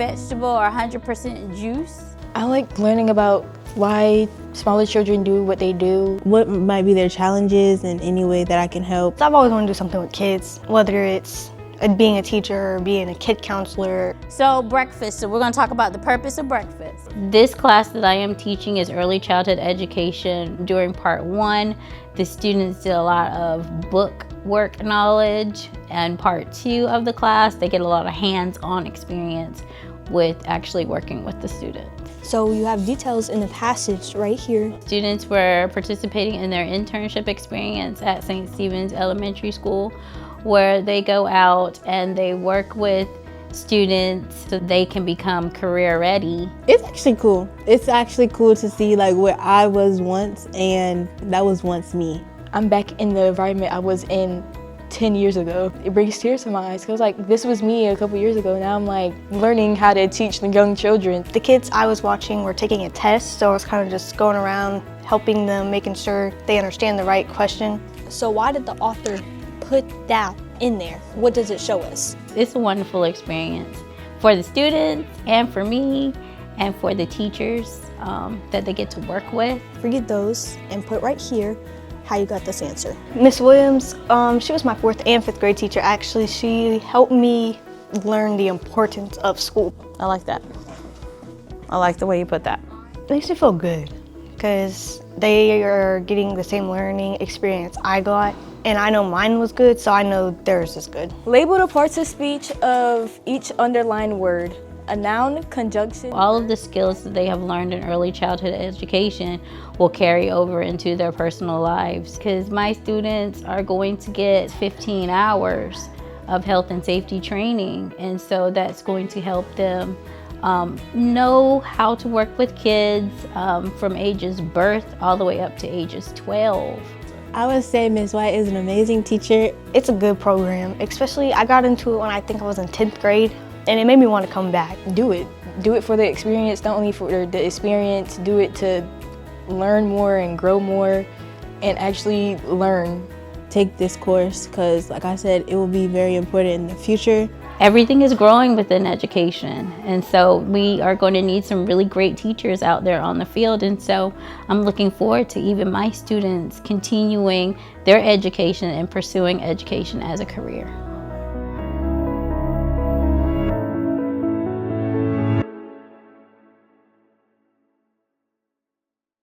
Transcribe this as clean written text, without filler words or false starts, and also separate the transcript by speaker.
Speaker 1: vegetable or 100% juice.
Speaker 2: I like learning about why smaller children do what they do.
Speaker 3: What might be their challenges in any way that I can help.
Speaker 4: I've always wanted to do something with kids, whether it's being a teacher or being a kid counselor.
Speaker 1: So breakfast, so we're gonna talk about the purpose of breakfast.
Speaker 5: This class that I am teaching is early childhood education. During part 1, the students did a lot of book work knowledge, and part 2 of the class, they get a lot of hands-on experience with actually working with the students.
Speaker 6: So you have details in the passage right here.
Speaker 5: Students were participating in their internship experience at St. Stephen's Elementary School, where they go out and they work with students so they can become career ready.
Speaker 3: It's actually cool. It's actually cool to see like where I was once, and that was once me.
Speaker 2: I'm back in the environment I was in 10 years ago. It brings tears to my eyes because like this was me a couple years ago. Now I'm like learning how to teach the young children.
Speaker 4: The kids I was watching were taking a test, so I was kind of just going around helping them, making sure they understand the right question.
Speaker 6: So why did the author put that in there? What does it show us?
Speaker 5: It's a wonderful experience for the students and for me and for the teachers that they get to work with.
Speaker 6: Forget those and put right here how you got this answer.
Speaker 4: Miss Williams, she was my 4th and 5th grade teacher. Actually, she helped me learn the importance of school.
Speaker 7: I like that. I like the way you put that.
Speaker 4: It makes me feel good because they are getting the same learning experience I got, and I know mine was good, so I know theirs is good.
Speaker 2: Label the parts of speech of each underlined word. A noun, conjunction.
Speaker 5: All of the skills that they have learned in early childhood education will carry over into their personal lives, because my students are going to get 15 hours of health and safety training, and so that's going to help them know how to work with kids from ages birth all the way up to ages 12.
Speaker 3: I would say Ms. White is an amazing teacher.
Speaker 4: It's a good program, especially I got into it when I think I was in 10th grade, and it made me want to come back.
Speaker 2: Do it. Do it for the experience, not only for the experience, do it to learn more and grow more and actually learn.
Speaker 3: Take this course because, like I said, it will be very important in the future.
Speaker 5: Everything is growing within education, and so we are going to need some really great teachers out there on the field, and so I'm looking forward to even my students continuing their education and pursuing education as a career.